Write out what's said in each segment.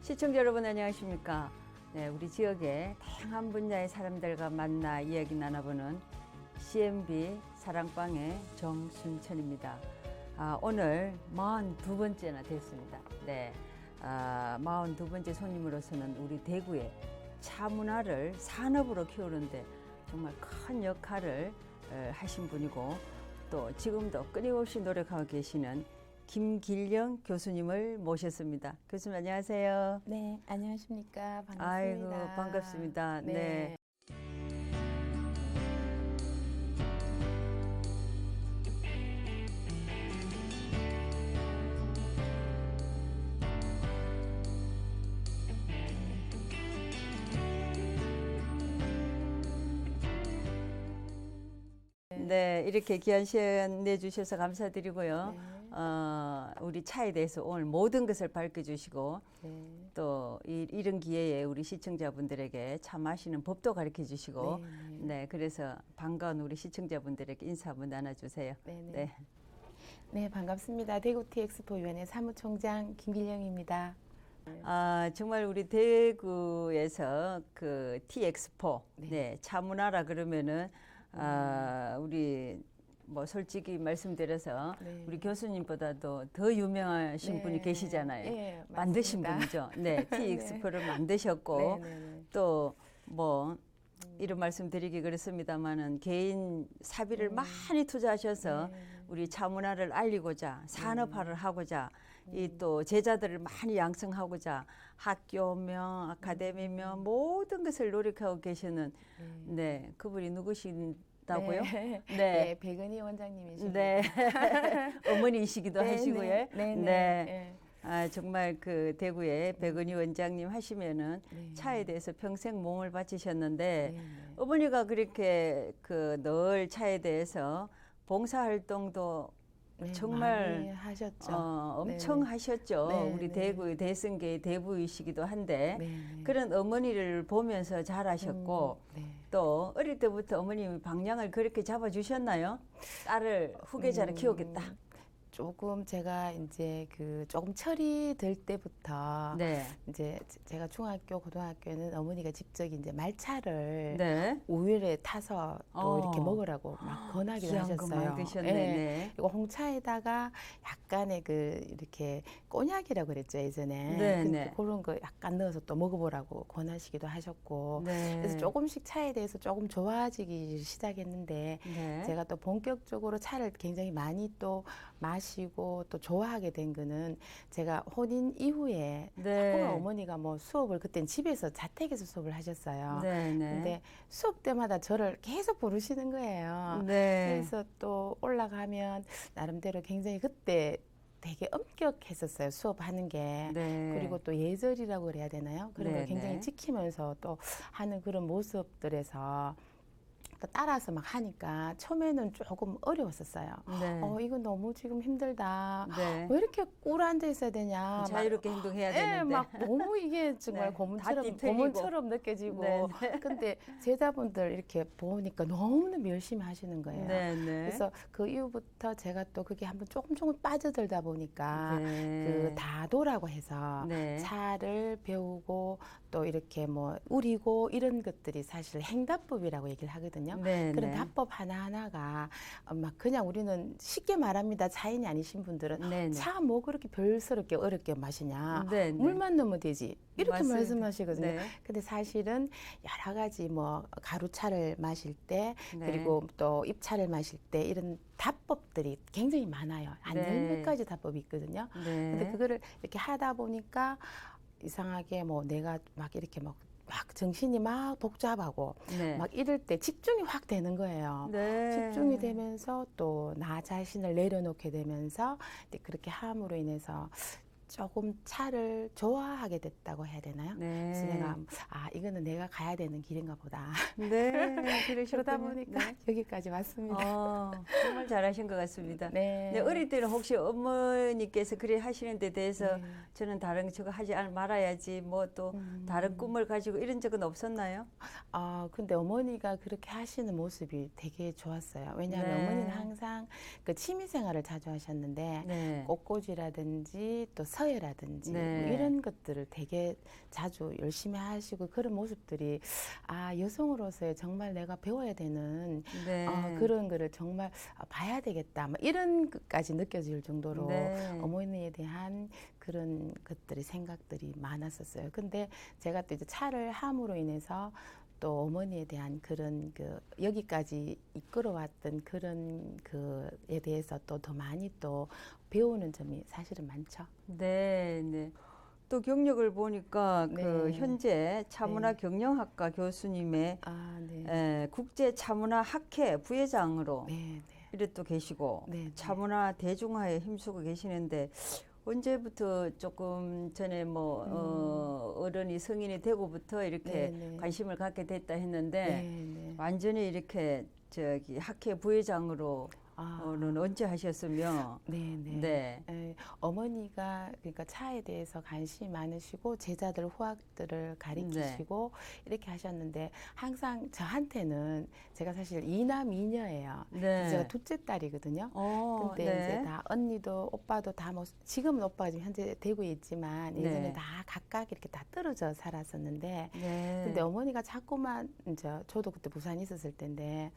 시청자 여러분 안녕하십니까? 네, 우리 지역의 다양한 분야의 사람들과 만나 이야기 나눠보는 CMB 사랑방의 정순천입니다. 오늘 42번째나 됐습니다. 네, 42번째 손님으로서는 우리 대구의 차 문화를 산업으로 키우는데 정말 큰 역할을 하신 분이고 또 지금도 끊임없이 노력하고 계시는 김길영 교수님을 모셨습니다. 교수님 안녕하세요. 네, 안녕하십니까. 반갑습니다. 아이고 반갑습니다. 네. 네, 이렇게 귀한 시간 내주셔서 감사드리고요. 네. 우리 차에 대해서 오늘 모든 것을 밝혀주시고 네. 또 이런 기회에 우리 시청자분들에게 차 마시는 법도 가르쳐주시고 네, 그래서 반가운 우리 시청자분들에게 인사 한번 나눠주세요. 네, 반갑습니다. 대구 티엑스포위원회 사무총장 김길영입니다. 정말 우리 대구에서 그 티엑스포, 네, 차 문화라 그러면은 우리 뭐 솔직히 말씀드려서 우리 교수님보다도 더 유명하신 분이 계시잖아요. 네, 만드신 분이죠. 네, 티엑스포를 만드셨고 또 뭐 이런 말씀 드리기 그렇습니다만은 개인 사비를 많이 투자하셔서 우리 차 문화를 알리고자 산업화를 하고자 이 또 제자들을 많이 양성하고자 학교며 아카데미며 모든 것을 노력하고 계시는 네, 그분이 누구신다고요? 네, 백은희 원장님이십니다. 네. 어머니이시기도 하시고요. 네. 정말 그 대구의 백은희 원장님 하시면은 차에 대해서 평생 몸을 바치셨는데 어머니가 그렇게 그 늘 차에 대해서 봉사활동도 정말 많이 하셨죠. 엄청 하셨죠. 우리 대구의 대승계의 대부이시기도 한데 그런 어머니를 보면서 자라셨고 또 어릴 때부터 어머님이 방향을 그렇게 잡아주셨나요? 딸을 후계자를 키우겠다. 조금 제가 이제 그 조금 철이 들 때부터 이제 제가 중학교, 고등학교에는 어머니가 직접 이제 말차를 우유에 타서 또 이렇게 먹으라고 막 권하기도 하셨어요. 그리고 홍차에다가 약간의 그 이렇게 꼬냑이라고 그랬죠 예전에. 그런 거 약간 넣어서 또 먹어보라고 권하시기도 하셨고. 그래서 조금씩 차에 대해서 조금 좋아지기 시작했는데 제가 또 본격적으로 차를 굉장히 많이 또 마시고 또 좋아하게 된 거는 제가 혼인 이후에 자꾸만 어머니가 뭐 수업을 그땐 집에서 자택에서 수업을 하셨어요. 근데 수업 때마다 저를 계속 부르시는 거예요. 그래서 또 올라가면 나름대로 굉장히 그때 되게 엄격했었어요. 수업하는 게. 그리고 또 예절이라고 그래야 되나요? 그런 걸 굉장히 지키면서 또 하는 그런 모습들에서 따라서 막 하니까 처음에는 조금 어려웠었어요. 이건 너무 지금 힘들다. 왜 이렇게 꿇어 앉아 있어야 되냐. 자유롭게 행동해야 되는데. 막 너무 이게 정말 고문처럼 느껴지고. 근데 제자분들 이렇게 보니까 너무너무 열심히 하시는 거예요. 그래서 그 이후부터 제가 또 그게 한번 조금 빠져들다 보니까 그 다도라고 해서 차를 배우고 또 이렇게 뭐 우리고 이런 것들이 사실 행다법이라고 얘기를 하거든요. 그런 답법 하나하나가 막 그냥 우리는 쉽게 말합니다. 차인이 아니신 분들은 차 뭐 그렇게 별스럽게 어렵게 마시냐. 물만 넣으면 되지. 이렇게 말씀하시거든요. 근데 사실은 여러 가지 뭐 가루차를 마실 때 그리고 또 잎차를 마실 때 이런 답법들이 굉장히 많아요. 한 10몇 가지 답법이 있거든요. 근데 그거를 이렇게 하다 보니까 이상하게 뭐 내가 막 이렇게 막 정신이 막 복잡하고 막 이럴 때 집중이 확 되는 거예요. 집중이 되면서 또 나 자신을 내려놓게 되면서 그렇게 함으로 인해서 조금 차를 좋아하게 됐다고 해야 되나요? 그래서 내가 이거는 내가 가야 되는 길인가 보다. 그러다 보니까 여기까지 왔습니다. 정말 잘하신 것 같습니다. 어릴 때는 혹시 어머니께서 그래 하시는 데 대해서 저는 다른 저거 하지 말아야지 뭐 또 다른 꿈을 가지고 이런 적은 없었나요? 근데 어머니가 그렇게 하시는 모습이 되게 좋았어요. 왜냐하면 어머니는 항상 그 취미 생활을 자주 하셨는데 꽃꽂이라든지 또 서예라든지 뭐 이런 것들을 되게 자주 열심히 하시고 그런 모습들이 여성으로서의 정말 내가 배워야 되는 그런 거를 정말 봐야 되겠다. 뭐 이런 것까지 느껴질 정도로 어머니에 대한 그런 것들이 생각들이 많았었어요. 근데 제가 또 이제 차를 함으로 인해서 또 어머니에 대한 그런 여기까지 이끌어왔던 그런 그에 대해서 또 더 많이 또 배우는 점이 사실은 많죠. 네. 또 경력을 보니까 현재 차문화 경영학과 교수님의 국제 차문화 학회 부회장으로 이래 또 계시고 차문화 대중화에 힘쓰고 계시는데 언제부터 조금 전에 어른이 성인이 되고부터 이렇게 관심을 갖게 됐다 했는데 완전히 이렇게 학회 부회장으로 는 언제 하셨으며? 어머니가 그러니까 차에 대해서 관심이 많으시고 제자들 후학들을 가리키시고 이렇게 하셨는데 항상 저한테는 제가 사실 이남 이녀예요. 제가 둘째 딸이거든요. 근데 이제 다 언니도 오빠도 다 지금은 오빠가 지금 현재 대구에 있지만 예전에 다 각각 이렇게 다 떨어져 살았었는데 근데 어머니가 자꾸만 이제 저도 그때 부산에 있었을 때인데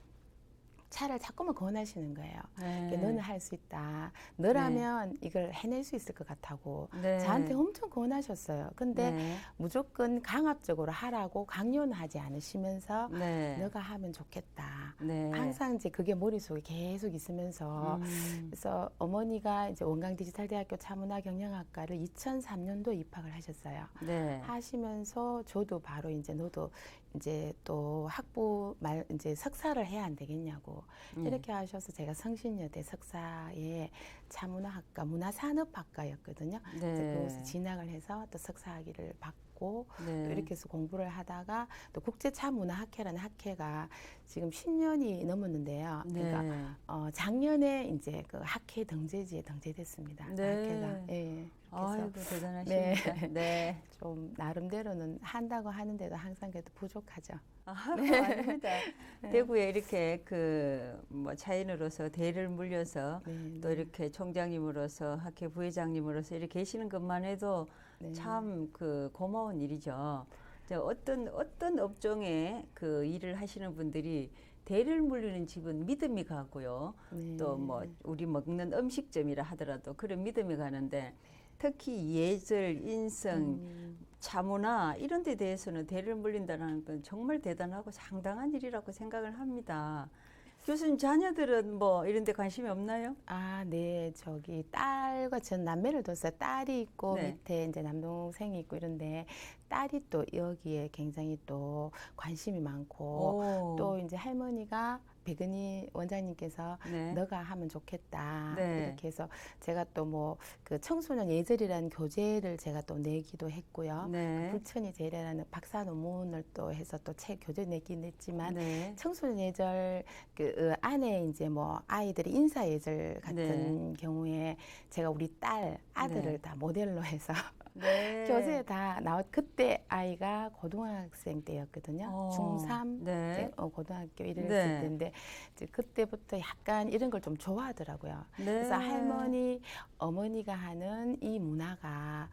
차를 자꾸만 권하시는 거예요. 너는 할 수 있다. 너라면 이걸 해낼 수 있을 것 같다고 저한테 엄청 권하셨어요. 근데 무조건 강압적으로 하라고 강요는 하지 않으시면서 너가 하면 좋겠다. 항상 이제 그게 머릿속에 계속 있으면서 그래서 어머니가 이제 원광디지털대학교 차문화 경영학과를 2003년도 입학을 하셨어요. 하시면서 저도 바로 이제 너도 이제 또 학부 이제 석사를 해야 안 되겠냐고 이렇게 하셔서 제가 성신여대 석사에 차문화학과 문화산업학과였거든요. 그래서 진학을 해서 또 석사학위를 받고 또 이렇게 해서 공부를 하다가 또 국제차문화학회라는 학회가 지금 10년이 넘었는데요. 그러니까 작년에 이제 그 학회 등재지에 등재됐습니다. 학회가. 아이고 대단하십니다. 좀 나름대로는 한다고 하는데도 항상 그래도 부족하죠. 아닙니다. 대구에 이렇게 차인으로서 대를 물려서 또 이렇게 총장님으로서 학회 부회장님으로서 이렇게 계시는 것만 해도 참 고마운 일이죠. 어떤 업종에 일을 하시는 분들이 대를 물리는 집은 믿음이 가고요. 또 우리 먹는 음식점이라 하더라도 그런 믿음이 가는데 특히 예절, 인성, 차문화 이런 데 대해서는 대를 물린다는 건 정말 대단하고 상당한 일이라고 생각을 합니다. 교수님 자녀들은 이런 데 관심이 없나요? 저기 딸과 전 남매를 뒀어요. 딸이 있고 밑에 이제 남동생이 있고 이런데 딸이 또 여기에 굉장히 또 관심이 많고 또 이제 할머니가 백은희 원장님께서 너가 하면 좋겠다 이렇게 해서 제가 또 그 청소년 예절이라는 교재를 제가 또 내기도 했고요. 불천이 제례라는 박사 논문을 또 해서 또 책 교재 내긴 했지만 청소년 예절 안에 이제 아이들이 인사 예절 같은 경우에 제가 우리 딸 아들을 다 모델로 해서 교재에 다 그때 아이가 고등학생 때였거든요. 중3 때 고등학교 1을 했을 때인데 이제 그때부터 약간 이런 걸 좀 좋아하더라고요. 그래서 어머니가 하는 이 문화가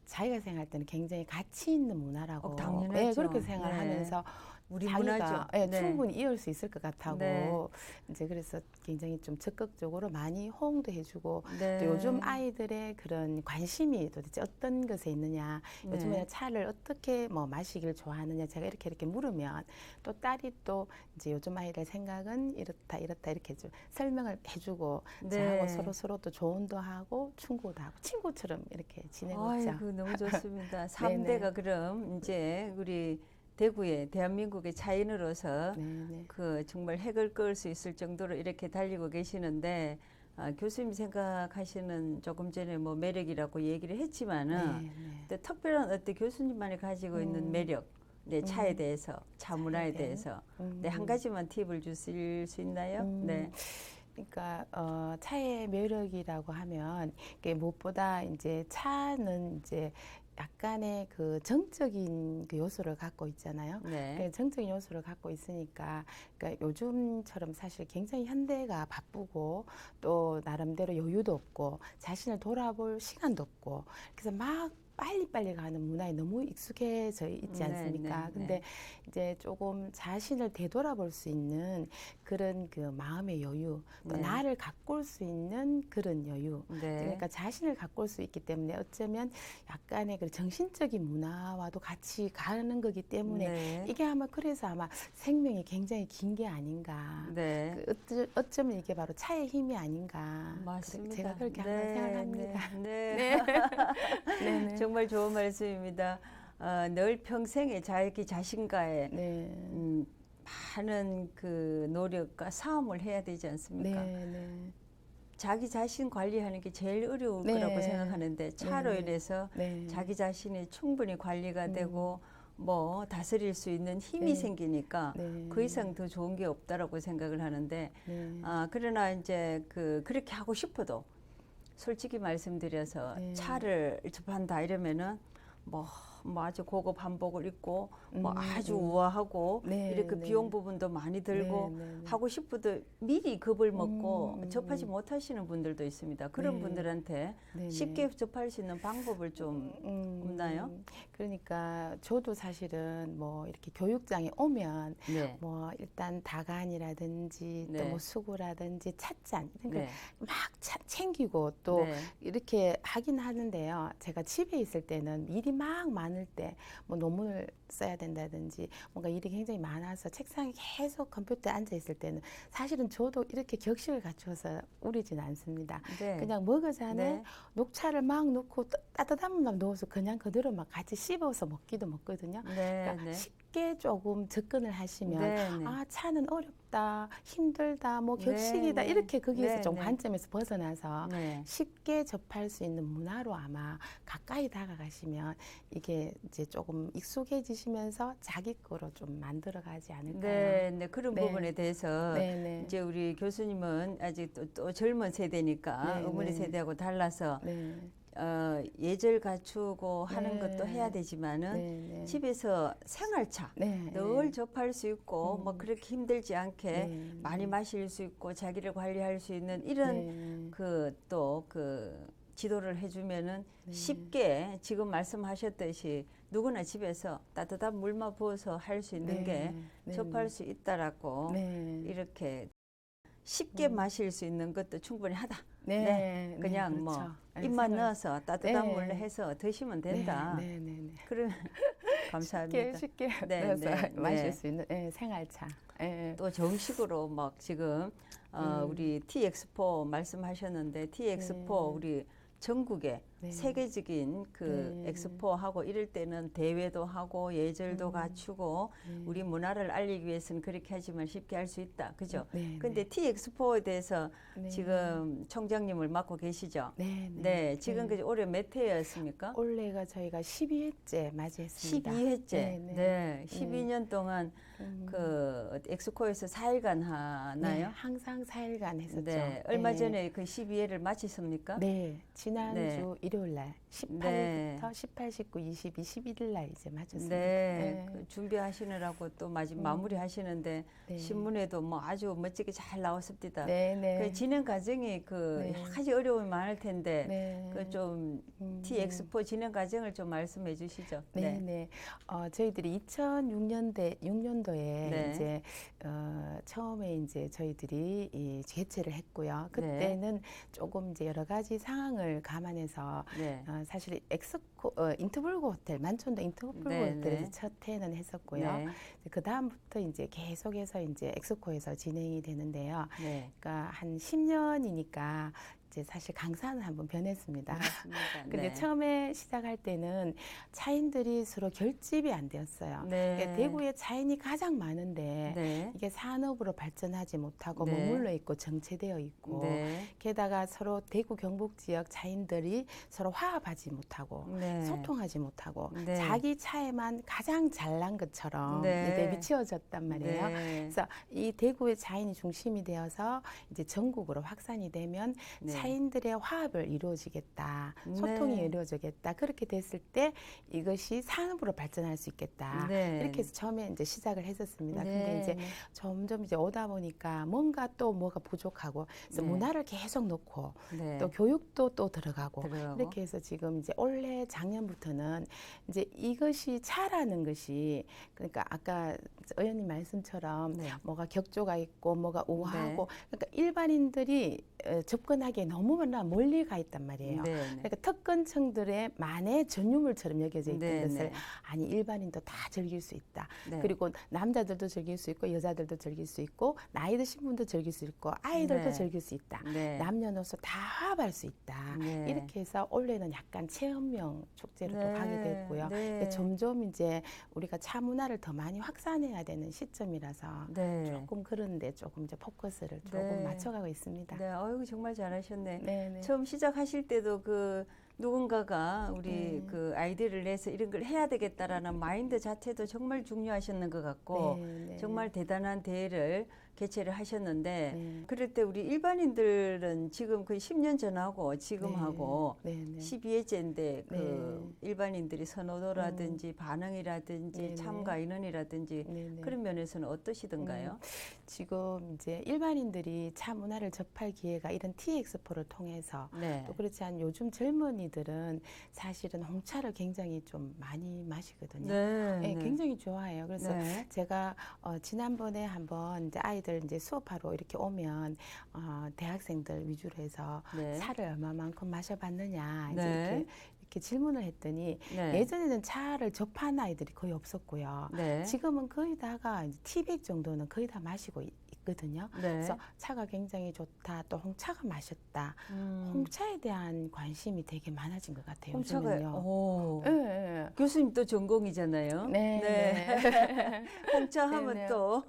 자기가 생각할 때는 굉장히 가치 있는 문화라고 당연하죠. 그렇게 생각하면서 우리 자기가 충분히 이을 수 있을 것 같다고 이제 그래서 굉장히 좀 적극적으로 많이 호응도 해주고 또 요즘 아이들의 그런 관심이 도대체 어떤 것에 있느냐 요즘에 차를 어떻게 마시기를 좋아하느냐 제가 이렇게 물으면 또 딸이 또 이제 요즘 아이들 생각은 이렇다 이렇게 좀 설명을 해주고 저하고 서로 또 조언도 하고 충고도 하고 친구처럼 이렇게 지내고 있죠. 아이고 너무 좋습니다. 3대가 그럼 이제 우리 대구에 대한민국의 차인으로서 정말 핵을 끌 수 있을 정도로 이렇게 달리고 계시는데 교수님이 생각하시는 조금 전에 매력이라고 얘기를 했지만은 또 특별한 어떤 교수님만이 가지고 있는 매력 차에 대해서 차 문화에 대해서 한 가지만 팁을 주실 수 있나요? 그러니까 차의 매력이라고 하면 무엇보다 이제 차는 이제 약간의 그 정적인 그 요소를 갖고 있잖아요. 네. 정적인 요소를 갖고 있으니까, 그러니까 요즘처럼 사실 굉장히 현대가 바쁘고 또 나름대로 여유도 없고 자신을 돌아볼 시간도 없고, 그래서 막 빨리빨리 가는 문화에 너무 익숙해져 있지 않습니까? 근데 이제 조금 자신을 되돌아볼 수 있는 그런 그 마음의 여유, 또 나를 가꿀 수 있는 그런 여유. 그러니까 자신을 가꿀 수 있기 때문에 어쩌면 약간의 그 정신적인 문화와도 같이 가는 거기 때문에 이게 아마 그래서 아마 생명이 굉장히 긴 게 아닌가. 어쩌면 이게 바로 차의 힘이 아닌가. 맞습니다. 제가 그렇게 항상 생각합니다. 정말 좋은 말씀입니다. 늘 평생에 자기 자신과의 많은 그 노력과 싸움을 해야 되지 않습니까? 자기 자신 관리하는 게 제일 어려울 거라고 생각하는데 차로 인해서 자기 자신이 충분히 관리가 되고 뭐 다스릴 수 있는 힘이 생기니까 그 이상 더 좋은 게 없다라고 생각을 하는데 그러나 이제 그렇게 하고 싶어도 솔직히 말씀드려서 차를 접한다 이러면은 뭐 아주 고급 한복을 입고 뭐 아주 우아하고 이렇게 비용 부분도 많이 들고 하고 싶어도 미리 겁을 먹고 접하지 못하시는 분들도 있습니다. 그런 분들한테 쉽게 접할 수 있는 방법을 좀 없나요? 그러니까 저도 사실은 뭐 이렇게 교육장에 오면 뭐 일단 다간이라든지 또 뭐 수구라든지 찻잔 그러니까 막 챙기고 또 이렇게 하긴 하는데요. 제가 집에 있을 때는 일이 막 많을 때 뭐 논문을 써야 된다든지 뭔가 일이 굉장히 많아서 책상에 계속 컴퓨터에 앉아 있을 때는 사실은 저도 이렇게 격식을 갖춰서 우리진 않습니다. 그냥 머그잔에 녹차를 막 넣고 따뜻한 물만 넣어서 그냥 그대로 막 같이 씹어서 먹기도 먹거든요. 그러니까 쉽게 조금 접근을 하시면 아 차는 어렵다, 힘들다, 뭐 격식이다 이렇게 거기에서 좀 관점에서 벗어나서 쉽게 접할 수 있는 문화로 아마 가까이 다가가시면 이게 이제 조금 익숙해지시면서 자기 거로 좀 만들어가지 않을까요? 그런 부분에 대해서 이제 우리 교수님은 아직 또 젊은 세대니까 어머니 세대하고 달라서 예절 갖추고 하는 것도 해야 되지만은 집에서 생활차 늘 접할 수 있고 뭐 그렇게 힘들지 않게 많이 마실 수 있고 자기를 관리할 수 있는 이런 지도를 해주면은 쉽게 지금 말씀하셨듯이 누구나 집에서 따뜻한 물만 부어서 할 수 있는 게 접할 수 있다라고 이렇게 쉽게 마실 수 있는 것도 충분히 하다. 그냥 그렇죠. 뭐 입만 넣어서 따뜻한 물로 해서 드시면 된다. 그럼 감사합니다. 쉽게 넣어서 마실 수 있는 생활차. 또 정식으로 막 지금 우리 T엑스포 말씀하셨는데 T엑스포 우리 전국에 세계적인 그 엑스포하고 이럴 때는 대회도 하고 예절도 갖추고 우리 문화를 알리기 위해서는 그렇게 하지만 쉽게 할 수 있다. 그죠? 근데 T엑스포에 대해서 지금 총장님을 맡고 계시죠? 지금까지 올해 몇 회였습니까? 올해가 저희가 12회째 맞이했습니다. 12회째. 12년 동안 그 엑스코에서 4일간 하나요? 항상 4일간 했었죠. 얼마 전에 그 12회를 마쳤습니까? 지난주 일요일 날 18일부터 18, 19, 22, 21일 날 이제 마쳤습니다. 그 준비하시느라고 또 마무리 하시는데 신문에도 뭐 아주 멋지게 잘 나왔습니다. 그 진행 과정이 여러 가지 어려움이 많을 텐데 그 좀 T엑스포 진행 과정을 좀 말씀해 주시죠. 저희들이 2006년도에 이제 처음에 이제 저희들이 개최를 했고요. 그때는 조금 이제 여러 가지 상황을 감안해서 사실 인터블고 호텔, 만촌도 인터블고 호텔에서 첫 회는 했었고요. 그 다음부터 이제 계속해서 이제 엑스코에서 진행이 되는데요. 그러니까 한 10년이니까 이제 사실 강사는 한번 변했습니다. 근데 처음에 시작할 때는 차인들이 서로 결집이 안 되었어요. 그러니까 대구에 차인이 가장 많은데 이게 산업으로 발전하지 못하고 머물러 있고 정체되어 있고 게다가 서로 대구 경북 지역 차인들이 서로 화합하지 못하고 소통하지 못하고 자기 차에만 가장 잘난 것처럼 비치어졌단 말이에요. 그래서 이 대구의 차인이 중심이 되어서 이제 전국으로 확산이 되면 타인들의 화합을 이루어지겠다, 소통이 이루어지겠다. 그렇게 됐을 때 이것이 산업으로 발전할 수 있겠다. 이렇게 해서 처음에 이제 시작을 했었습니다. 근데 이제 점점 이제 오다 보니까 뭔가 또 뭐가 부족하고 그래서 문화를 계속 놓고 또 교육도 또 들어가고 이렇게 해서 지금 이제 올해 작년부터는 이제 이것이 차라는 것이 그러니까 아까 의원님 말씀처럼 뭐가 격조가 있고 뭐가 우아하고 그러니까 일반인들이 접근하기에 너무나 멀리 가 있단 말이에요. 그러니까 특권층들의 만의 전유물처럼 여겨져 있던 것을 아니 일반인도 다 즐길 수 있다. 그리고 남자들도 즐길 수 있고 여자들도 즐길 수 있고 나이 드신 분도 즐길 수 있고 아이들도 즐길 수 있다. 남녀노소 다 화합할 수 있다. 이렇게 해서 올해는 약간 체험형 축제로 또 가게 됐고요. 점점 이제 우리가 차 문화를 더 많이 확산해야 되는 시점이라서 조금 그런데 조금 이제 포커스를 조금 맞춰가고 있습니다. 아이고 정말 잘하셨네. 처음 시작하실 때도 그 누군가가 우리 그 아이디어를 내서 이런 걸 해야 되겠다라는 마인드 자체도 정말 중요하셨는 것 같고 정말 대단한 대회를 개최를 하셨는데 그럴 때 우리 일반인들은 지금 거의 10년 전하고 지금하고 12회째인데 그 일반인들이 선호도라든지 반응이라든지 참가 인원이라든지 그런 면에서는 어떠시던가요? 지금 이제 일반인들이 차 문화를 접할 기회가 이런 T엑스포를 통해서 또 그렇지 않은 요즘 젊은이들은 사실은 홍차를 굉장히 좀 많이 마시거든요. 굉장히 좋아해요. 그래서 제가 지난번에 한번 이제 아이들 이제 수업하러 이렇게 오면 대학생들 위주로 해서 차를 얼마만큼 마셔봤느냐 이제 이렇게 질문을 했더니 예전에는 차를 접한 아이들이 거의 없었고요. 지금은 거의 다가 티백 정도는 거의 다 마시고 있거든요. 그래서 차가 굉장히 좋다. 또 홍차가 마셨다. 홍차에 대한 관심이 되게 많아진 것 같아요. 홍차가요. 교수님 또 전공이잖아요. 홍차 하면 또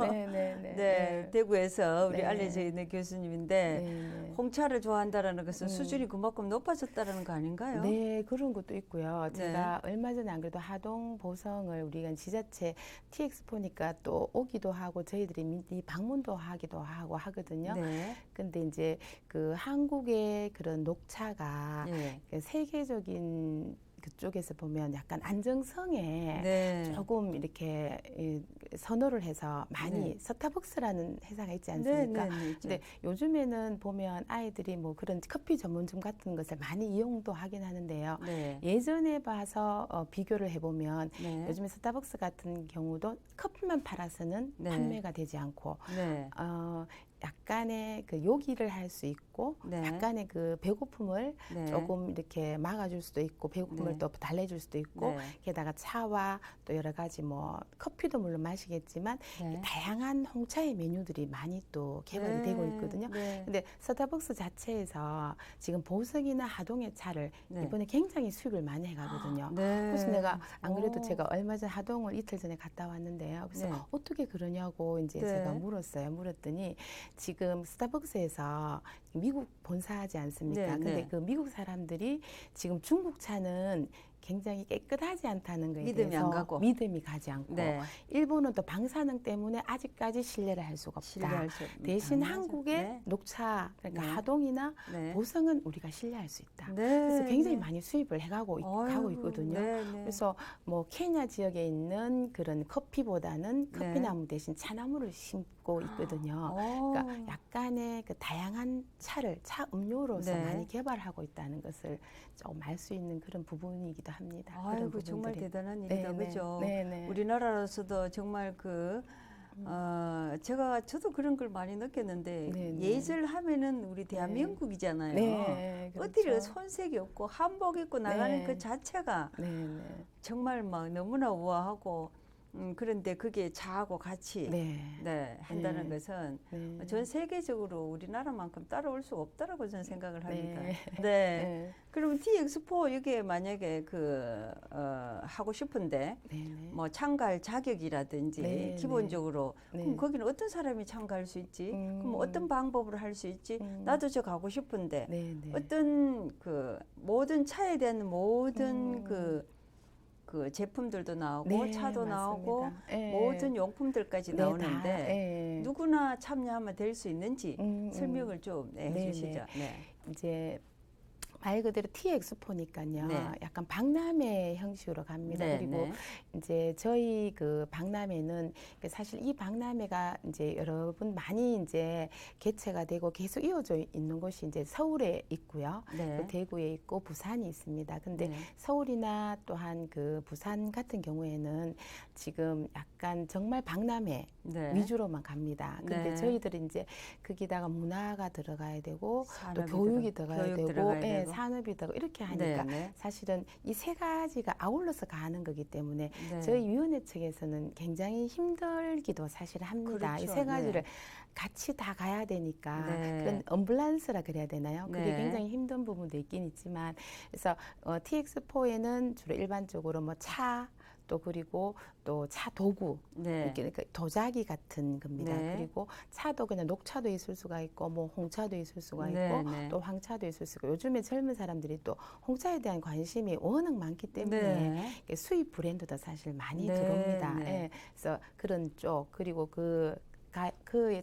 대구에서 우리 알려져 있는 교수님인데 홍차를 좋아한다라는 것은 수준이 그만큼 높아졌다라는 거 아닌가요? 네, 그런 것도 있고요. 제가 얼마 전에 안 그래도 하동 보성을 우리가 지자체 T엑스포니까 또 오기도 하고 저희들이 미리 방문도 하기도 하고 하거든요. 근데 이제 그 한국의 그런 녹차가 그 세계적인 그쪽에서 보면 약간 안정성에 조금 이렇게 선호를 해서 많이 스타벅스라는 회사가 있지 않습니까? 근데 요즘에는 보면 아이들이 뭐 그런 커피 전문점 같은 것을 많이 이용도 하긴 하는데요. 예전에 봐서 비교를 해보면 요즘에 스타벅스 같은 경우도 커피만 팔아서는 판매가 되지 않고 약간의 그 요기를 할 수 있고 약간의 그 배고픔을 조금 이렇게 막아줄 수도 있고 배고픔을 또 달래줄 수도 있고 게다가 차와 또 여러 가지 뭐 커피도 물론 마시겠지만 다양한 홍차의 메뉴들이 많이 또 개발이 되고 있거든요. 근데 스타벅스 자체에서 지금 보성이나 하동의 차를 이번에 굉장히 수입을 많이 해가거든요. 그래서 내가 안 그래도 제가 얼마 전 하동을 이틀 전에 갔다 왔는데요. 그래서 어떻게 그러냐고 이제 제가 물었어요. 물었더니 지금 스타벅스에서 미국 본사하지 않습니까? 근데 그 미국 사람들이 지금 중국 차는 굉장히 깨끗하지 않다는 거에 믿음이 대해서 안 가고. 믿음이 가지 않고 일본은 또 방사능 때문에 아직까지 신뢰를 할 수가 없다. 대신 한국의 녹차 그러니까 하동이나 보성은 우리가 신뢰할 수 있다. 그래서 굉장히 많이 수입을 해가고 가고 있거든요. 그래서 뭐 케냐 지역에 있는 그런 커피보다는 커피나무 대신 차나무를 심고 있거든요. 그러니까 약간의 그 다양한 차를 차 음료로서 많이 개발하고 있다는 것을 조금 알 수 있는 그런 부분이기도 합니다. 아이고 정말 대단한 일이다, 그죠? 우리나라로서도 정말 저도 그런 걸 많이 느꼈는데 예절하면은 우리 대한민국이잖아요. 어디를 손색이 없고 한복 입고 나가는 그 자체가 정말 막 너무나 우아하고 그런데 그게 차하고 같이 한다는 것은 전 세계적으로 우리나라만큼 따라올 수가 없다라고 저는 생각을 합니다. 그러면 T엑스포 여기에 만약에 하고 싶은데 뭐 참가할 자격이라든지 기본적으로 그럼 거기는 어떤 사람이 참가할 수 있지? 그럼 어떤 방법으로 할 수 있지? 나도 저 가고 싶은데 어떤 그 모든 차에 대한 모든 그 그 제품들도 나오고 네, 차도 맞습니다. 나오고 예. 모든 용품들까지 네, 나오는데 다, 예. 누구나 참여하면 될 수 있는지 설명을 좀 해주시죠. 네. 이제 말 그대로 티엑스포니까요. 네. 약간 박람회 형식으로 갑니다. 네, 그리고 네. 이제 저희 그 박람회는 사실 이 박람회가 이제 여러분 많이 이제 개최가 되고 계속 이어져 있는 곳이 이제 서울에 있고요. 네. 그 대구에 있고 부산이 있습니다. 근데 네. 서울이나 또한 그 부산 같은 경우에는 지금 약간 정말 박람회 네. 위주로만 갑니다. 근데 네. 저희들은 이제 거기다가 문화가 들어가야 되고 또 산업이 교육이 들어가야 되고, 들어가야 되고. 산업이 들어가고 이렇게 하니까 네. 사실은 이 세 가지가 아울러서 가는 거기 때문에 네. 저희 위원회 측에서는 굉장히 힘들기도 사실 합니다. 그렇죠. 이 세 가지를 네. 같이 다 가야 되니까 네. 그런 언밸런스라 그래야 되나요? 그게 네. 굉장히 힘든 부분도 있긴 있지만 그래서 TX4에는 주로 일반적으로 뭐 차, 또 그리고 또 차 도구, 네. 이렇게 그러니까 도자기 같은 겁니다. 네. 그리고 차도 그냥 녹차도 있을 수가 있고 뭐 홍차도 있을 수가 있고 네, 네. 또 황차도 있을 수가 있고 요즘에 젊은 사람들이 또 홍차에 대한 관심이 워낙 많기 때문에 네. 수입 브랜드도 사실 많이 네, 들어옵니다. 네. 예, 그래서 그런 쪽 그리고 그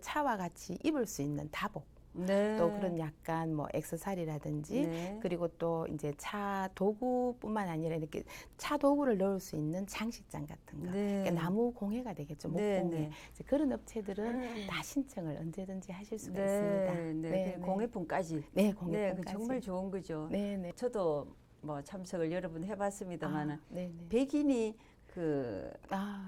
차와 같이 입을 수 있는 다복. 네. 또 그런 약간 뭐 액세서리라든지 네. 그리고 또 이제 차 도구뿐만 아니라 이렇게 차 도구를 넣을 수 있는 장식장 같은 거. 네. 그러니까 나무 공예가 되겠죠. 네, 목공예. 네. 이제 그런 업체들은 다 신청을 언제든지 하실 수가 네. 있습니다. 네. 그 공예품까지. 네, 네, 공예품까지. 그 정말 좋은 거죠. 네, 네. 저도 뭐 참석을 여러 번 해봤습니다만은 네, 네. 백인이 그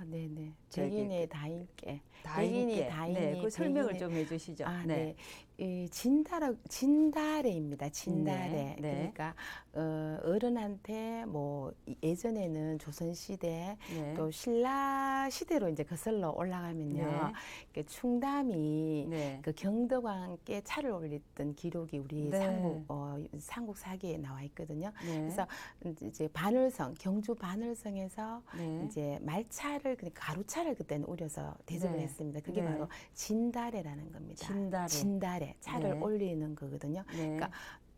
네, 네. 저기 백인의 다인께. 다인께. 다인이 네, 그 설명을 백인의- 좀 해주시죠. 네. 이 진다래입니다. 진다래. 네, 네. 그러니까 어른한테 뭐 예전에는 조선 시대 네. 또 신라 시대로 이제 거슬러 올라가면요. 네. 그 충담이 네. 그 경덕왕께 차를 올렸던 기록이 우리 네. 삼국 사기에 나와 있거든요. 네. 그래서 이제 바늘성, 경주 바늘성에서 네. 이제 말차를 그러니까 가루차를 그때는 우려서 대접을 네. 했습니다. 그게 네. 바로 진다래라는 겁니다. 진다래. 차를 네. 올리는 거거든요. 네. 그러니까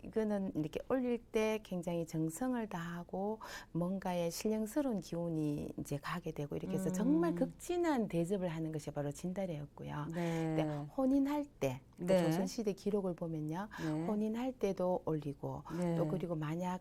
이거는 이렇게 올릴 때 굉장히 정성을 다하고 뭔가의 신령스러운 기운이 이제 가게 되고 이렇게 해서 정말 극진한 대접을 하는 것이 바로 진다래였고요. 네. 근데 혼인할 때 네. 조선시대 기록을 보면요. 네. 혼인할 때도 올리고 네. 또 그리고 만약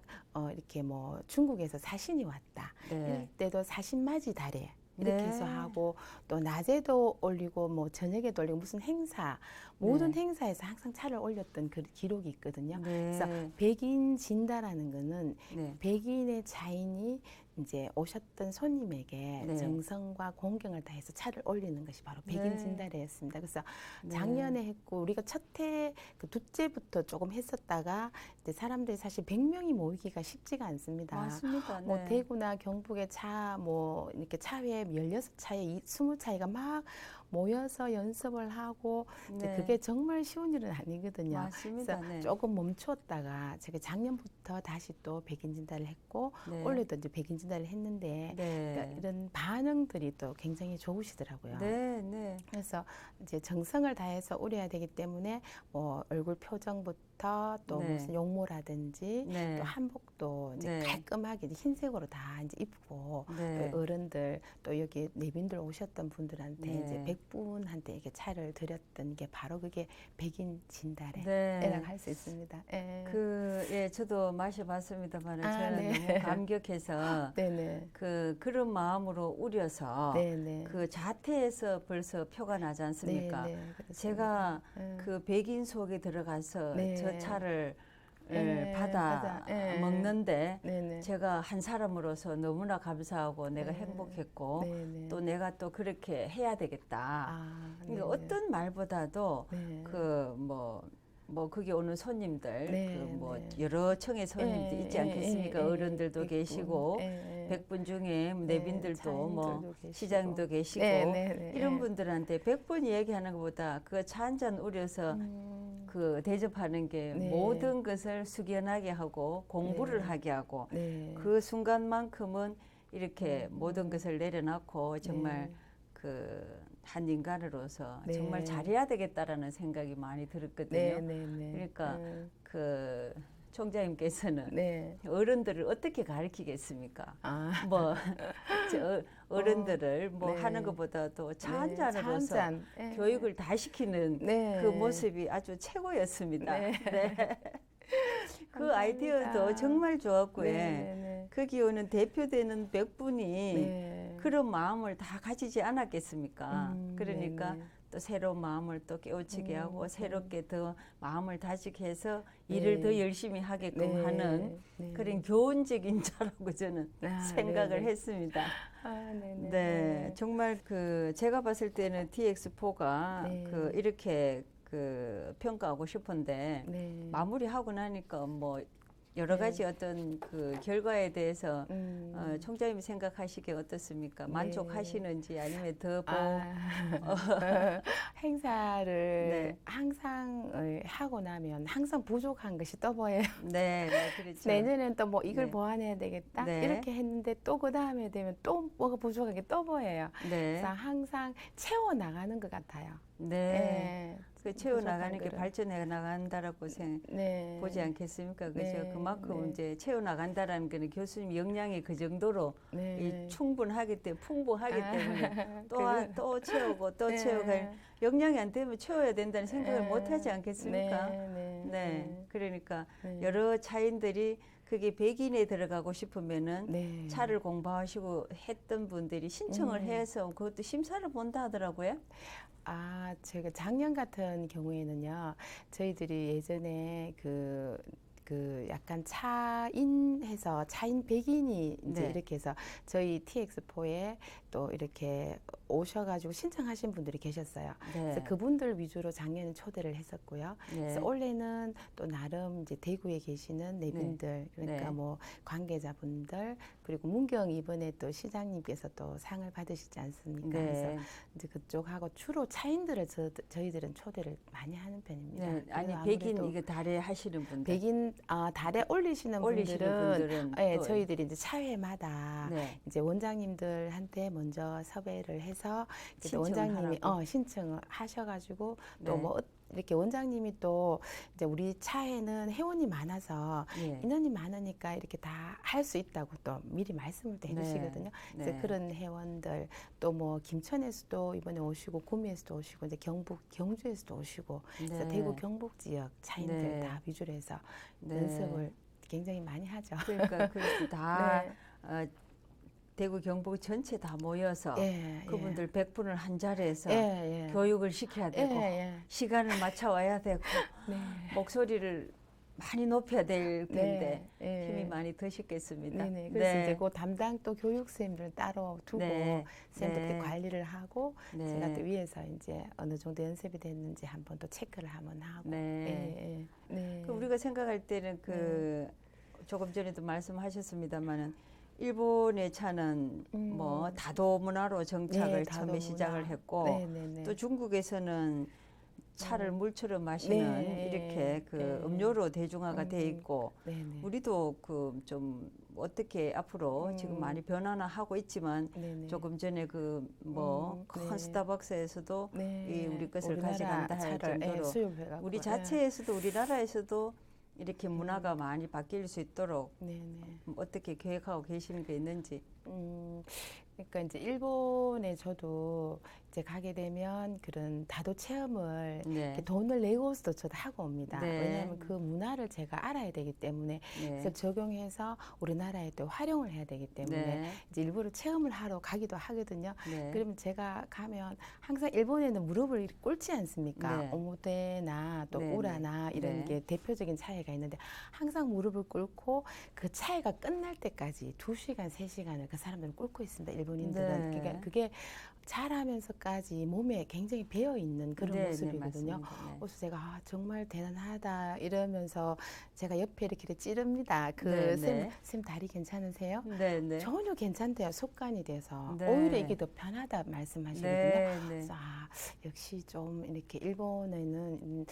이렇게 뭐 중국에서 사신이 왔다. 네. 이럴 때도 사신맞이 다래. 이렇게 네. 해서 하고 또 낮에도 올리고 뭐 저녁에도 올리고 무슨 행사 모든 네. 행사에서 항상 차를 올렸던 그 기록이 있거든요. 네. 그래서 백인 진다라는 거는 네. 백인의 자인이 이제 오셨던 손님에게 네. 정성과 공경을 다해서 차를 올리는 것이 바로 백인 네. 진다래였습니다. 그래서 네. 작년에 했고 우리가 첫해 그 둘째부터 조금 했었다가 이제 사람들이 사실 100명이 모이기가 쉽지가 않습니다. 맞습니다. 네. 뭐 대구나 경북의 차 뭐 이렇게 차회 16차에 20차이가 막 모여서 연습을 하고 이제 네. 그게 정말 쉬운 일은 아니거든요. 맞습니다. 그래서 네. 조금 멈추었다가 제가 작년부터 다시 또 백인 진달을 했고 네. 올해도 이제 백인 진달을 했는데 네. 그러니까 이런 반응들이 또 굉장히 좋으시더라고요. 네. 네. 그래서 이제 정성을 다해서 우려야 되기 때문에 뭐 얼굴 표정부터 또 네. 무슨 용모라든지 네. 또 한복도 이제 네. 깔끔하게 이제 흰색으로 다 이제 입고 네. 또 어른들 또 여기 내빈들 오셨던 분들한테 네. 이제 100분한테 이렇게 차를 드렸던 게 바로 그게 백인 진달래라고 네. 할 수 있습니다. 예. 예, 저도 마셔봤습니다만 아, 저는 네. 너무 감격해서 네네. 그런 마음으로 우려서 네네. 그 자태에서 벌써 표가 나지 않습니까? 네네. 그렇습니다. 제가 예. 그 백인 속에 들어가서 네. 저 차를 예, 받아 예. 먹는데 네네. 제가 한 사람으로서 너무나 감사하고 내가 네. 행복했고 네네. 또 내가 또 그렇게 해야 되겠다. 아, 그러니까 네네. 어떤 말보다도 네. 뭐 거기 오는 손님들 네, 그 뭐 네. 여러 청의 손님들 있지 않겠습니까? 어른들도 백분, 계시고 예, 예. 100분 중에 내빈들도 뭐 차인들도 계시고. 시장도 계시고 네, 네, 네, 이런 예. 분들한테 100분 얘기하는 것보다 그 차 한 잔 우려서 그 대접하는 게 네. 모든 것을 숙연하게 하고 공부를 네. 하게 하고 네. 그 순간만큼은 이렇게 모든 것을 내려놓고 정말 네. 그 한 인간으로서 네. 정말 잘해야 되겠다라는 생각이 많이 들었거든요. 네, 네, 네. 그러니까 음. 그 총장님께서는 네. 어른들을 어떻게 가르치겠습니까? 아. 뭐 어른들을 뭐 네. 하는 것보다도 차 네, 한 잔으로서 차 한 잔. 네. 교육을 다 시키는 네. 그 모습이 아주 최고였습니다. 네. 네. 그 아이디어도 정말 좋았고요. 네. 그 기호는 대표되는 100분이 네. 그런 마음을 다 가지지 않았겠습니까? 그러니까 네네. 또 새로운 마음을 또 깨우치게 하고 새롭게 더 마음을 다지게 해서 네. 일을 더 열심히 하게끔 네. 하는 네. 그런 교훈적인 자라고 저는 생각을 네네. 했습니다. 네네. 네, 정말 그 제가 봤을 때는 TX4가 네. 그 이렇게 그 평가하고 싶은데 네. 마무리하고 나니까 뭐 여러 가지 어떤 그 결과에 대해서 총장님이 생각하시기에 어떻습니까? 만족하시는지 아니면 더 행사를 네. 항상 하고 나면 항상 부족한 것이 떠보여요. 네, 그렇죠. 내년엔 또 뭐 이걸 네. 보완해야 되겠다. 네. 이렇게 했는데 또 그 다음에 되면 또 뭐가 부족한 게 떠보여요. 네. 그래서 항상 채워 나가는 것 같아요. 네. 그 채워 나가는 게 거를. 발전해 나간다라고 네. 보지 않겠습니까? 그죠? 네. 그만큼 네. 이제 채워 나간다라는 거는 교수님 역량이 그 정도로 네. 이 충분하기 때문에 풍부하기 때문에 또 채우고 또 네. 채우고 역량이 안 되면 채워야 된다는 생각을 네. 못 하지 않겠습니까? 네. 그러니까 여러 차인들이 그게 백인에 들어가고 싶으면은 네. 차를 공부하시고 했던 분들이 신청을 해서 그것도 심사를 본다 하더라고요. 제가 작년 같은 경우에는요, 저희들이 예전에 그 약간 차인해서 차인 백인이 이제 네. 이렇게 해서 저희 TX4에 또 이렇게 오셔가지고 신청하신 분들이 계셨어요. 네. 그래서 그분들 위주로 작년에 초대를 했었고요. 네. 그래서 올해는 또 나름 이제 대구에 계시는 내빈들, 그러니까 네. 뭐 관계자분들, 그리고 문경 이번에 또 시장님께서 또 상을 받으시지 않습니까? 네. 그래서 이제 그쪽하고 주로 차인들을 저희들은 초대를 많이 하는 편입니다. 네. 아니 그리고 백인 아무래도 이거 달에 하시는 분들. 백인 달에 올리시는 분들은 예, 저희들이 이제 차회마다 네. 이제 원장님들한테 먼저 섭외를 해서 이제 신청을 원장님이 하라고? 신청을 하셔가지고 네. 또 뭐 이렇게 원장님이 또 이제 우리 차회는 회원이 많아서 네. 인원이 많으니까 이렇게 다 할 수 있다고 또 미리 말씀을 또 해주시거든요. 그래서 네. 그런 회원들 또 뭐 김천에서도 이번에 오시고 구미에서도 오시고 이제 경주에서도 오시고 그래서 네. 대구 경북 지역 차인들 네. 다 위주로 해서 네. 연습을 굉장히 많이 하죠. 그러니까 그래서 다 네. 대구 경북 전체 다 모여서 예, 그분들 100분을 한 자리에서 예. 교육을 시켜야 되고 예. 시간을 맞춰 와야 되고 네. 목소리를 많이 높여야 될 텐데 네. 힘이 많이 드셨겠습니다. 네네. 그래서 이제 그 담당 또 교육 선생님들 따로 두고 네. 선생님들 네. 관리를 하고 네. 제가 또 위에서 이제 어느 정도 연습이 됐는지 한번 또 체크를 한번 하고. 네. 네. 그 우리가 생각할 때는 그 조금 전에도 말씀하셨습니다만은 일본의 차는 뭐 다도 문화로 정착을 네, 처음에 다도 시작을 문화. 했고 네네네. 또 중국에서는 차를 물처럼 마시는 네. 이렇게 그 네. 음료로 대중화가 돼 있고 네네. 우리도 그 좀 어떻게 앞으로 지금 많이 변화나 하고 있지만 네네. 조금 전에 그 뭐 큰 네. 스타벅스에서도 네. 이 우리 것을 우리나라 가져간다 할 차를, 정도로 수입해갖고. 우리 자체에서도 우리나라에서도 이렇게 문화가 많이 바뀔 수 있도록 네네. 어떻게 계획하고 계시는 게 있는지. 그러니까 이제 일본에 저도 이제 가게 되면 그런 다도 체험을 네. 이렇게 돈을 내고서도 저도 하고 옵니다. 네. 왜냐하면 그 문화를 제가 알아야 되기 때문에 네. 그래서 적용해서 우리나라에 또 활용을 해야 되기 때문에 네. 이제 일부러 체험을 하러 가기도 하거든요. 네. 그러면 제가 가면 항상 일본에는 무릎을 이렇게 꿇지 않습니까? 네. 오모테나 또 네, 우라나 네. 이런 네. 게 대표적인 차이가 있는데 항상 무릎을 꿇고 그 차이가 끝날 때까지 2시간, 3시간을 그 사람들은 꿇고 있습니다. 일본인들은. 네. 그러니까 그게 잘하면서까지 몸에 굉장히 배어 있는 그런 네, 모습이거든요. 네, 맞습니다. 네. 그래서 제가 정말 대단하다 이러면서 제가 옆에 이렇게 찌릅니다. 네, 쌤 다리 괜찮으세요? 네, 네. 전혀 괜찮대요. 습관이 돼서. 네. 오히려 이게 더 편하다 말씀하시거든요. 네, 네. 그래서 역시 좀 이렇게 일본에는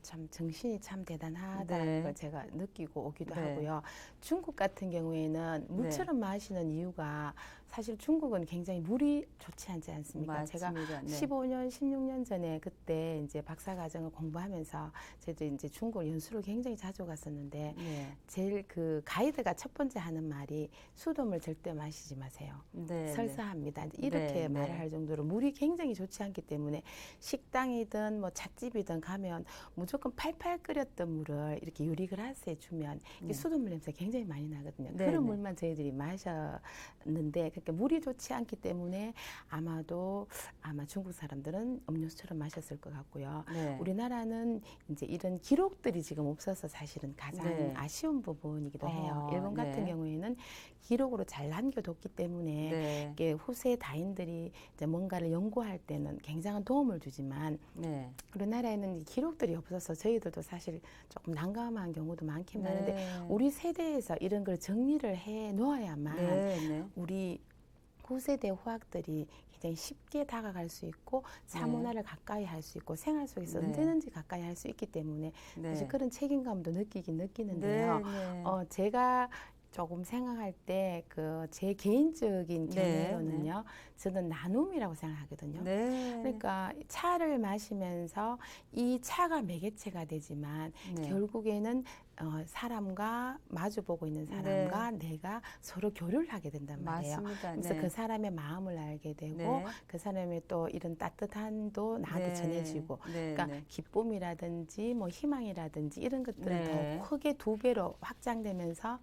참 정신이 참 대단하다는 네. 걸 제가 느끼고 오기도 네. 하고요. 중국 같은 경우에는 물처럼 마시는 이유가 사실 중국은 굉장히 물이 좋지 않지 않습니까? 제가 맞습니다. 네. 15년, 16년 전에 그때 이제 박사과정을 공부하면서 저도 이제 중국 연수를 굉장히 자주 갔었는데 네. 제일 그 가이드가 첫 번째 하는 말이 수돗물 절대 마시지 마세요. 네, 설사합니다. 이렇게 말을 할 정도로 물이 굉장히 좋지 않기 때문에 식당이든 뭐 찻집이든 가면 무조건 팔팔 끓였던 물을 이렇게 유리그라스에 주면 수돗물 냄새가 굉장히 많이 나거든요. 그런 물만 저희들이 마셨는데 그러니까 물이 좋지 않기 때문에 아마 중국 사람들은 음료수처럼 마셨을 것 같고요. 네. 우리나라는 이제 이런 기록들이 지금 없어서 사실은 가장 아쉬운 부분이기도 해요. 일본 같은 경우에는 기록으로 잘 남겨뒀기 때문에 이게 후세 다인들이 이제 뭔가를 연구할 때는 굉장한 도움을 주지만 우리나라에는 기록들이 없어서 저희들도 사실 조금 난감한 경우도 많긴 많은데 우리 세대에서 이런 걸 정리를 해 놓아야만 우리 후세대 후학들이 굉장히 쉽게 다가갈 수 있고 차문화를 가까이 할 수 있고 생활 속에서 언제든지 가까이 할 수 있기 때문에 사실 그런 책임감도 느끼는데요. 제가 조금 생각할 때 그 제 개인적인 견해로는요. 저는 나눔이라고 생각하거든요. 그러니까 차를 마시면서 이 차가 매개체가 되지만 결국에는 사람과 마주보고 있는 사람과 내가 서로 교류를 하게 된단 말이에요. 맞습니다. 그래서 그 사람의 마음을 알게 되고 그 사람의 또 이런 따뜻함도 나한테 전해지고 그러니까 기쁨이라든지 뭐 희망이라든지 이런 것들은 더 크게 2배로 확장되면서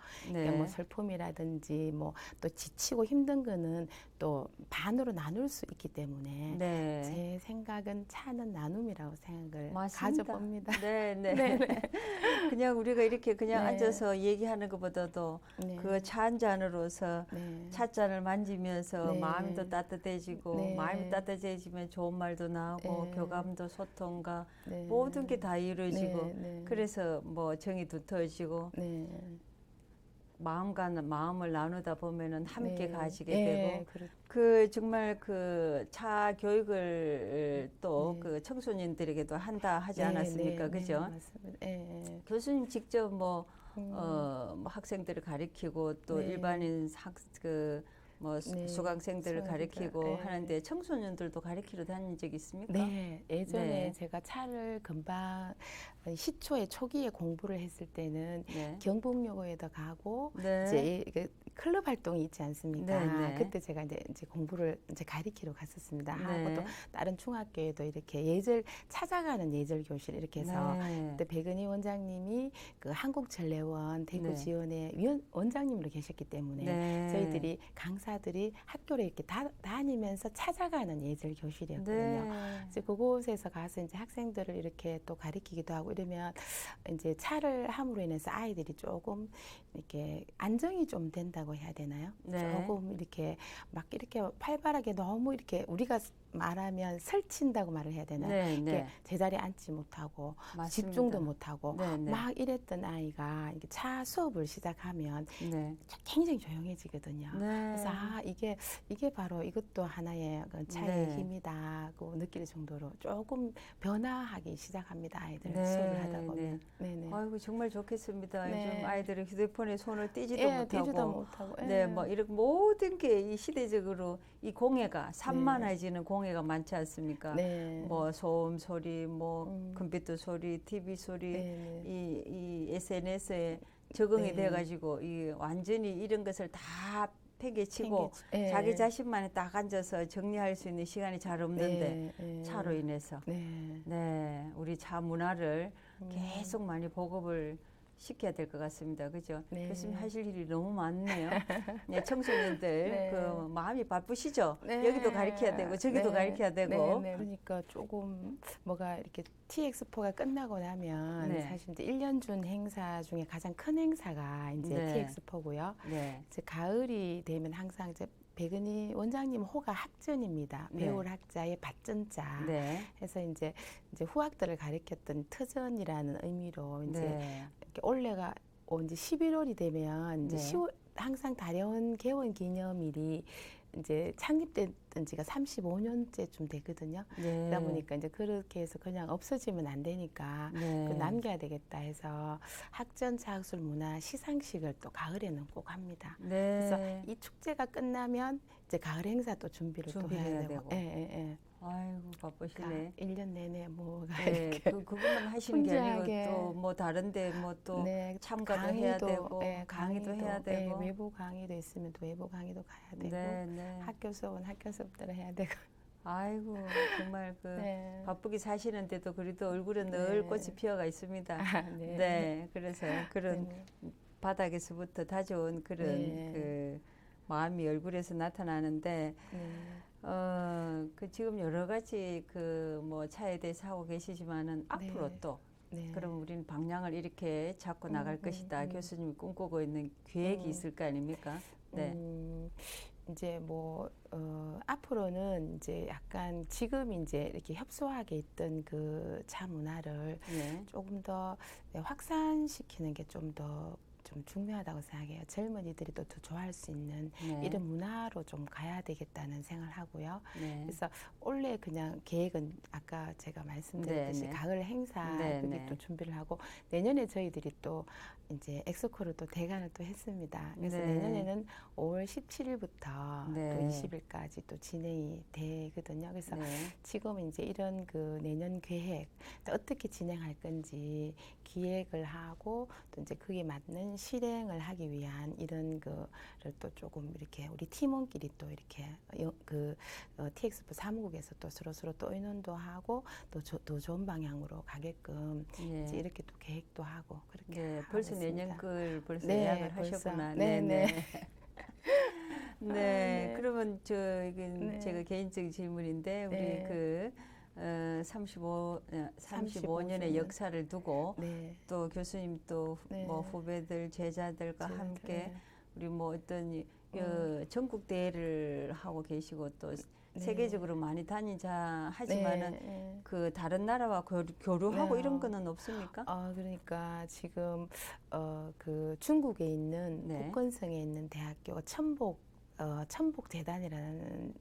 뭐 슬픔이라든지 뭐 또 지치고 힘든 거는 또 반으로 나눌 수 있기 때문에 제 생각은 차는 나눔이라고 생각을 가져봅니다. 그냥 우리가 이렇게 그냥 앉아서 얘기하는 것보다도 그 차 한 잔으로서 찻잔을 만지면서 마음이 더 따뜻해지고 마음이 따뜻해지면 좋은 말도 나오고 교감도 소통과 모든 게 다 이루어지고 그래서 뭐 정이 두터워지고 마음과 마음을 나누다 보면은 함께 가지게 되고 그 정말 그 차 교육을 또 그 청소년들에게도 한다 하지 않았습니까? 그죠? 맞습니다. 교수님 직접 뭐 학생들을 가르치고 또 일반인 수강생들을 가르치고 하는데 청소년들도 가르치러 다닌 적이 있습니까? 네, 예전에 제가 차를 금방 시초에 초기에 공부를 했을 때는 경북여고에도 가고 이제 클럽 활동이 있지 않습니까? 그때 제가 이제 공부를 이제 가르치러 갔었습니다. 하고 또 다른 중학교에도 이렇게 예절 찾아가는 예절 교실 이렇게 해서 그때 백은희 원장님이 그 한국전례원 대구 지원의 원장님으로 계셨기 때문에 저희들이 강사들이 학교를 이렇게 다니면서 찾아가는 예절 교실이었거든요. 그래서 그곳에서 가서 이제 학생들을 이렇게 또 가르치기도 하고 이러면 이제 차를 함으로 인해서 아이들이 조금 이렇게 안정이 좀 된다고 해야 되나요? 조금 이렇게 막 이렇게 활발하게 너무 이렇게 우리가 말하면 설친다고 말을 해야 되나요? 이렇게 제자리에 앉지 못하고 집중도 못하고 막 이랬던 아이가 이렇게 차 수업을 시작하면 굉장히 조용해지거든요. 그래서 이게 바로 이것도 하나의 차의 힘이다고 느낄 정도로 조금 변화하기 시작합니다. 아이들 수업을 하다 보면. 아이고 정말 좋겠습니다. 요즘 아이들은 휴대폰에 손을 떼지도 못하고, 뭐 이렇게 모든 게 이 시대적으로 이 공해가 산만해지는 공해가 많지 않습니까? 뭐 소음 소리, 뭐 컴퓨터 소리, TV 소리, 이 SNS에 적응이 돼가지고 이 완전히 이런 것을 다 팽개치고 자기 자신만에 딱 앉아서 정리할 수 있는 시간이 잘 없는데 차로 인해서 우리 차 문화를 계속 많이 보급을 시켜야 될 것 같습니다. 그죠? 교수님 하실 일이 너무 많네요. 청소년들 그 마음이 바쁘시죠? 여기도 가르쳐야 되고 저기도 가르쳐야 되고. 그러니까 조금 뭐가 이렇게 T-엑스포가 끝나고 나면 사실 이제 1년 준 행사 중에 가장 큰 행사가 이제 T-엑스포고요. 이제 가을이 되면 항상 이제 백은희 원장님 호가 학전입니다. 배울 학자의 밭전자. 해서 이제 후학들을 가르쳤던 터전이라는 의미로 이제 이렇게 올해가 이제 11월이 되면 이제 10월 항상 다려온 개원 기념일이 이제 창립된 지가 35년째쯤 되거든요. 네. 그러다 보니까 이제 그렇게 해서 그냥 없어지면 안 되니까 네. 그 남겨야 되겠다 해서 학전차학술 문화 시상식을 또 가을에는 꼭 합니다. 네. 그래서 이 축제가 끝나면 이제 가을 행사 또 준비를 또 해야 되고. 예, 예, 예. 아이고 바쁘시네. 1년 내내 뭐가 네, 이렇게 그것만 하시는 게 아니고 또 뭐 다른데 뭐 또 네, 참가도 해야 되고 네, 강의도 해야 되고 외부 강의도 있으면 또 외부 강의도 가야 되고 네, 네. 학교 수업은 학교 수업대로 해야 되고. 아이고 정말 그 네. 바쁘게 사시는데도 그래도 얼굴에 늘 꽃이 피어가 있습니다. 네. 네, 그래서 그런 네. 바닥에서부터 다져온 그런 네. 그 마음이 얼굴에서 나타나는데 그 지금 여러 가지 그 뭐 차에 대해서 하고 계시지만은 앞으로 또 그럼 우리는 방향을 이렇게 잡고 나갈 것이다. 교수님이 꿈꾸고 있는 계획이 있을 거 아닙니까? 네. 이제 뭐 앞으로는 이제 약간 지금 이제 이렇게 협소하게 있던 그 차 문화를 조금 더 확산시키는 게 좀 중요하다고 생각해요. 젊은이들이 또 더 좋아할 수 있는 이런 문화로 좀 가야 되겠다는 생각을 하고요. 그래서 원래 그냥 계획은 아까 제가 말씀드렸듯이 가을 행사 그게 또 준비를 하고 내년에 저희들이 또 이제 엑스코를 또 대관을 또 했습니다. 그래서 내년에는 5월 17일부터 또 20일까지 또 진행이 되거든요. 그래서 지금 이제 이런 그 내년 계획 또 어떻게 진행할 건지 기획을 하고 또 이제 그에 맞는 실행을 하기 위한 이런 거를 또 조금 이렇게 우리 팀원끼리 또 이렇게 TX포 사무국에서 또 서로 또 의논도 하고 또 더 좋은 방향으로 가게끔 이제 이렇게 또 계획도 하고 그렇게 벌써 있습니다. 내년 걸 벌써 예약을 벌써. 하셨구나. 네네. 네, 그러면 제가 개인적인 질문인데 우리 그 35년의 역사를 두고 또 교수님 또 뭐 후배들 제자들과 함께 우리 뭐 어떤 전국 대회를 하고 계시고 또 세계적으로 많이 다니자 하지만은 그 다른 나라와 교류하고 이런 거는 없습니까? 그러니까 지금 그 중국에 있는 북건성에 있는 대학교가 천복 재단이라는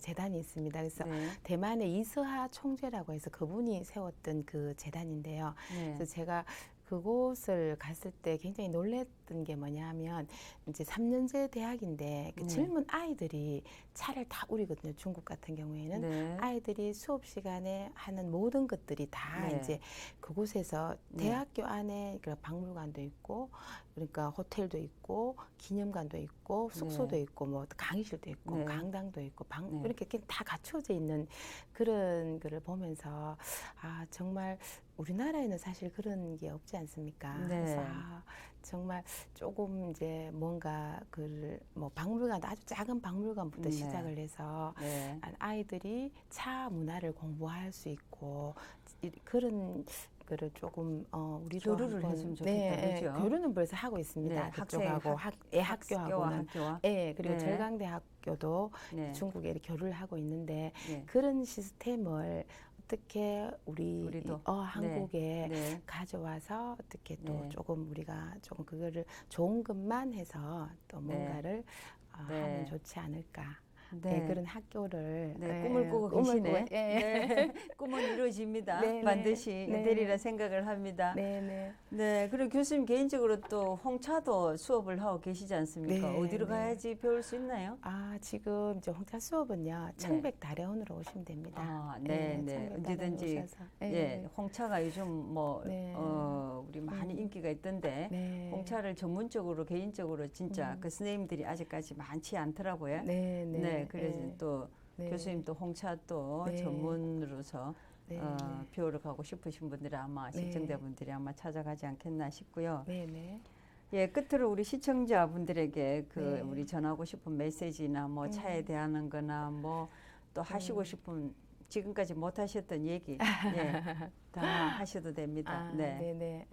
재단이 있습니다. 그래서 대만의 이서하 총재라고 해서 그분이 세웠던 그 재단인데요. 그래서 제가 그곳을 갔을 때 굉장히 놀랬던 게 뭐냐면 이제 3년제 대학인데 그 젊은 아이들이 차를 다 우리거든요. 중국 같은 경우에는 아이들이 수업 시간에 하는 모든 것들이 다 이제 그곳에서 대학교 안에 그 박물관도 있고 그러니까 호텔도 있고 기념관도 있고 숙소도 있고 뭐 강의실도 있고 강당도 있고 이렇게 다 갖춰져 있는 그런 거를 보면서 아 정말 우리나라에는 사실 그런 게 없지 않습니까? 그래서 정말 조금 이제 뭔가 뭐 박물관도 아주 작은 박물관부터 시작을 해서 아이들이 차 문화를 공부할 수 있고 그런 거를 조금 우리도 교류를 했으면 좋겠다. 그렇죠? 교류는 벌써 하고 있습니다. 그쪽하고 학교하고는 그리고 절강대학교도 중국에 이렇게 교류를 하고 있는데 그런 시스템을 어떻게 우리도 한국에 가져와서 어떻게 또 조금 우리가 조금 그거를 좋은 것만 해서 또 뭔가를 하면 좋지 않을까. 그런 학교를 꿈을 꾸고 계시네. 꿈은 이루어집니다. 반드시 되리라 생각을 합니다. 그리고 교수님 개인적으로 또 홍차도 수업을 하고 계시지 않습니까? 어디로 가야지 배울 수 있나요? 지금 이제 홍차 수업은요. 청백다려원으로 오시면 됩니다. 언제든지 홍차가 요즘 뭐 우리 많이 인기가 있던데 홍차를 전문적으로 개인적으로 진짜 그 선생님들이 아직까지 많지 않더라고요. 그래서 또 교수님 또 홍차 또 전문으로서 배우러 가고 싶으신 분들이 아마 시청자분들이 아마 찾아가지 않겠나 싶고요. 끝으로 우리 시청자분들에게 우리 전하고 싶은 메시지나 뭐 차에 대한 거나 뭐 또 하시고 싶은 지금까지 못 하셨던 얘기 다 하셔도 됩니다. 네. 네네.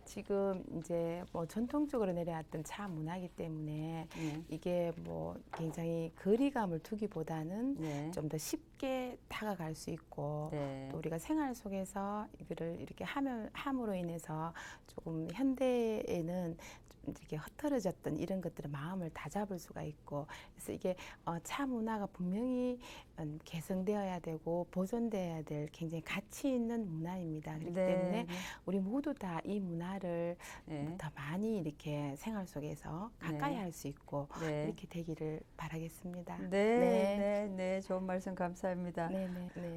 지금 이제 뭐 전통적으로 내려왔던 차 문화이기 때문에 이게 뭐 굉장히 거리감을 두기보다는 좀 더 쉽게 다가갈 수 있고 또 우리가 생활 속에서 이거를 이렇게 함으로 인해서 조금 현대에는 이렇게 흐트러졌던 이런 것들의 마음을 다잡을 수가 있고 그래서 이게 차 문화가 분명히 개성되어야 되고 보존되어야 될 굉장히 가치 있는 문화입니다. 그렇기 때문에 우리 모두 다 이 문화를 더 많이 이렇게 생활 속에서 가까이 할 수 있고 이렇게 되기를 바라겠습니다. 네, 좋은 말씀 감사합니다. 네.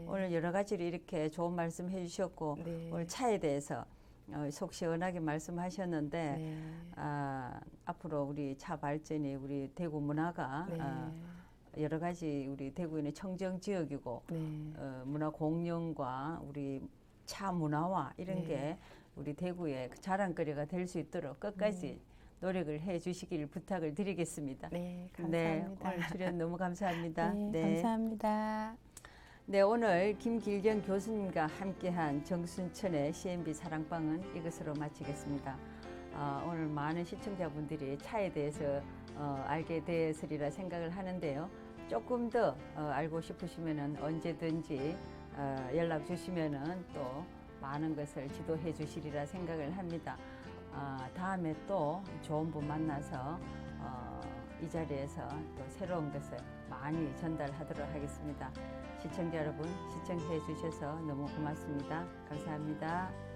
오늘 여러 가지로 이렇게 좋은 말씀 해주셨고 오늘 차에 대해서 속 시원하게 말씀하셨는데 앞으로 우리 차 발전이 우리 대구 문화가 여러 가지 우리 대구인의 청정 지역이고 문화 공연과 우리 차 문화와 이런 게 우리 대구의 자랑거리가 될 수 있도록 끝까지 노력을 해주시길 부탁을 드리겠습니다. 네, 감사합니다. 오늘 출연 너무 감사합니다. 감사합니다. 네, 오늘 김길경 교수님과 함께한 정순천의 CNB 사랑방은 이것으로 마치겠습니다. 오늘 많은 시청자분들이 차에 대해서 알게 되었으리라 생각을 하는데요. 조금 더 알고 싶으시면 언제든지 연락 주시면 또 많은 것을 지도해 주시리라 생각을 합니다. 다음에 또 좋은 분 만나서 이 자리에서 또 새로운 것을 많이 전달하도록 하겠습니다. 시청자 여러분 시청해 주셔서 너무 고맙습니다. 감사합니다.